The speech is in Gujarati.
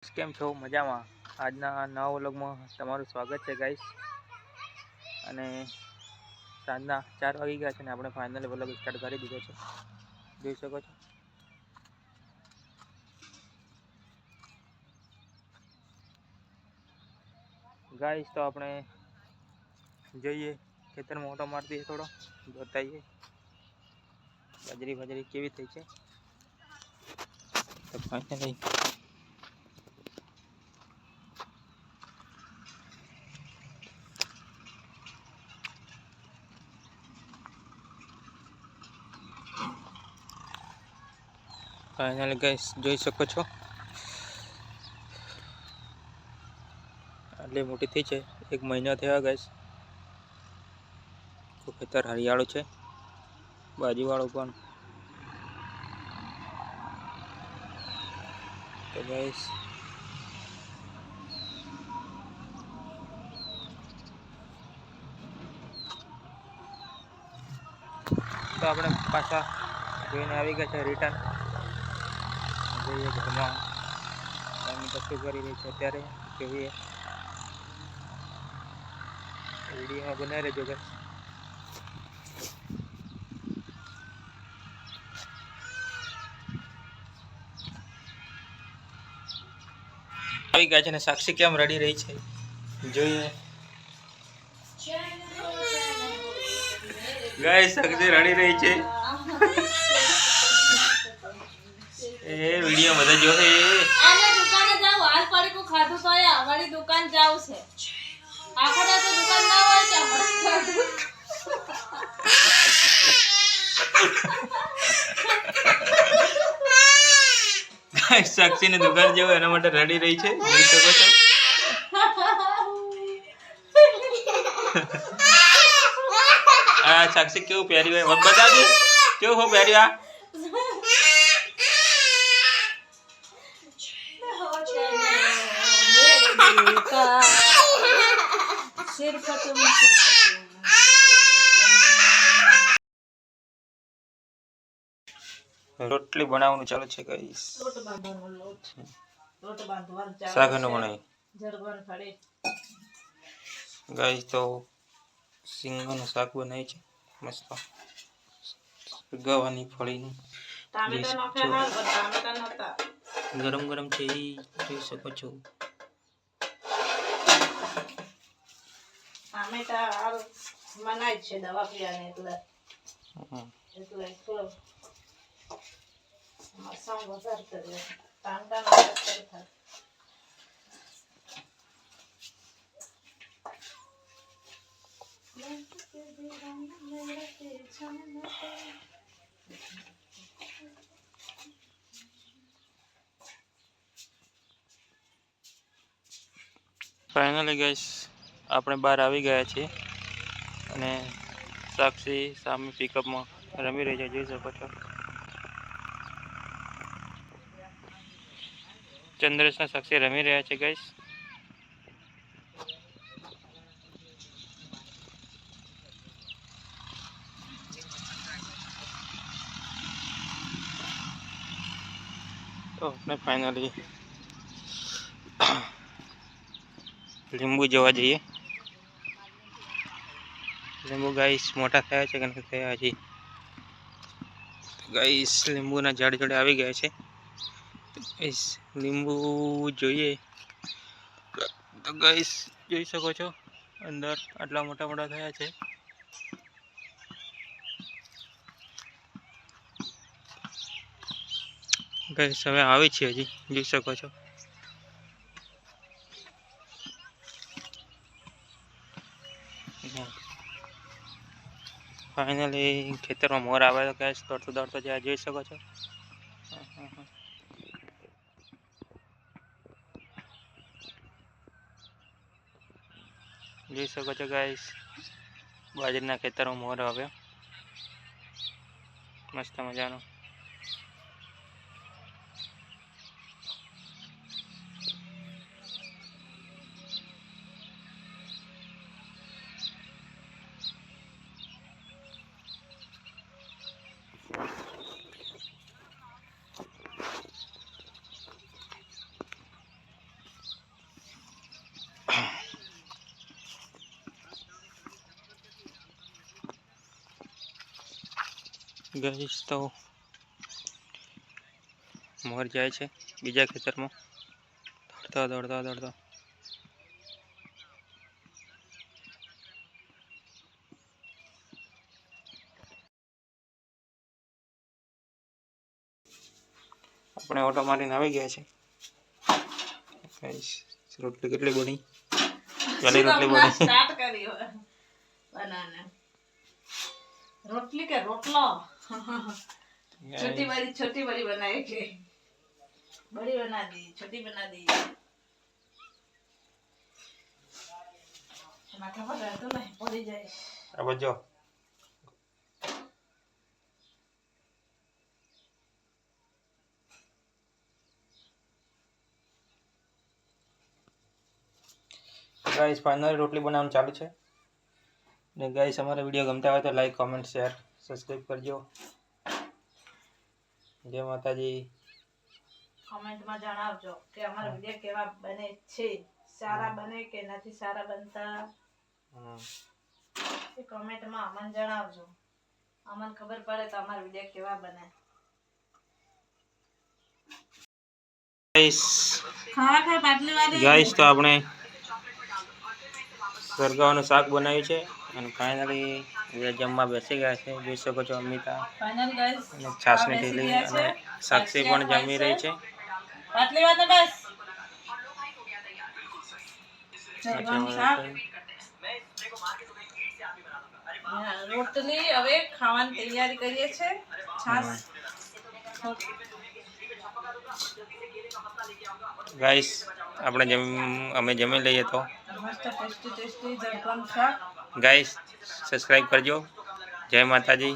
કેમ છો? મજામાં? આજના નવા વ્લોગમાં તમારું સ્વાગત છે ગાઈસ. અને સાંજના 4 વાગી ગયા છે ને આપણે ફાઇનલી વ્લોગ સ્ટાર્ટ કરી દીધો છે, જોઈ શકો છો. ગાઈસ તો આપણે જોઈએ ખેતરમાં ઓટો મારતી થોડો બતાવીએ બાજરી કેવી થઈ છે. તો ફાઇનલી ગાઈસ જોઈ શકો છો, આટલી મોટી થઈ છે. 1 મહિના થયા ગાઈસ. ખેતર હરિયાળું છે, બાજુવાળું પણ. તો ગાઈસ તો આપણે પાછા જોઈને આવી ગયા છે રિટર્ન. જોઈએ ઘરમાં મમ્મી તો શું કરી રહી છે અત્યારે, જોઈએ. વિડીયોમાં બનાવી રહેજો ગાઈસ. આવી ગયા છે ને સાક્ષી કેમ રડી રહી છે જોઈએ. ગાઈસ સાક્ષી રડી રહી છે. એ વિડીયો બધા જોશે. આને દુકાને જાવ, હાલ પડી કો ખાધું તો અમારી દુકાન જાવ છે. આખો રાત દુકાન ના હોય કે ગાઈસ સાક્ષી ની દુકાન જેવો એના માટે રડી રહી છે, જોઈ શકો છો. આ સાક્ષી કેવું પહેર્યું હોય બતાવજો, કેવું હો પહેર્યું. રોટલી બનાવવાનું ચાલુ છે ગાઈસ. લોટ બાંધવાનો લોટ બાંધવાનું ચાલુ છે. શાકનું બનાવી જરગણ ખડે ગાઈસ તો સિંગનું શાક બનાવી છે મસ્ત ગવાની ફળીનું. ટામેટા નાખ્યા ના, ટામેટા નતા. ગરમ છે એ જોઈ શકો છો. ટામેટા હાલ મનાય છે દવા પીવાને એટલે મસાલો વધારે કર્યો. ટામેટા નાખ્યા ફાઇનલી ગાઈસ આપણે બહાર આવી ગયા છીએ અને સાક્ષી સામે પિકઅપમાં રમી રહી છે, જોઈ શકો છો. ચંદ્રેશ અને સાક્ષી રમી રહ્યા છે ગાઈસ. તો આપણે ફાઇનલી લીંબુ જોવા જઈએ. લીંબુ ગાઈસ મોટા થયા છે કે નથી થયા હજી. ગાઈસ લીંબુના ઝાડ જોડે આવી ગયા છે. ગાઈસ લીંબુ જોઈએ તો ગાઈસ જોઈ શકો છો, અંદર આટલા મોટા થયા છે. ગાઈસ હવે આવે છે, હજી જોઈ શકો છો. ફાઇનલી ખેતરમાં મોર આવે તો ગાઈસ દોડતો જ્યાં જોઈ શકો છો. જોઈ શકો છો ગાઈસ, બાજરીના ખેતરમાં મોર આવ્યો મસ્ત મજાનો. ગાઈસ તો મોર જાય છે બીજા ખેતરમાં દોડતા. આપણે ઓટો મારીને આવી ગયા છે ગાઈસ. રોટલી કેટલી બની? પેલી રોટલી બની. સ્ટાર્ટ કરી બનાને रोटली के रोटला छोटी बड़ी बनाए के बड़ी बना दी छोटी बना दी माथा पर रहता नहीं पड़ी जाए अब जो गाइस फाइनल रोटली बनावવાનું ચાલુ છે ને ગાइस અમારો વિડિયો ગમતા હોય તો લાઈક કમેન્ટ શેર સબસ્ક્રાઇબ કરજો જય માતાજી કમેન્ટ માં જણાવજો કે અમારો વિડિયો કેવા બને છે સારા બને કે નથી સારા બનતા એ કમેન્ટ માં અમને જણાવજો અમને ખબર પડે તો અમારો વિડિયો કેવા બને ગાइस ખાવા ખાય પાટલી વાળી ગાइस તો આપણે સરગાવાનું શાક બનાવ્યું છે અને ફાઇનલી એ જમવા બેસી ગયા છે જોઈ શકો છો અમિતા ફાઇનલ ગાઈસ અને છાસની ઢીલી અને સાક્ષી પણ જમી રહી છે પાટલી વાળને બસ સરગાવાનું શાક રોટલી હવે ખાવાની તૈયારી કરીએ છે છાસ ગાइस આપણે અમે જમી લઈએ તો મસ્ત ટેસ્ટી સરગાવાનું શાક गाइस सब्सक्राइब करजो जय माता जी।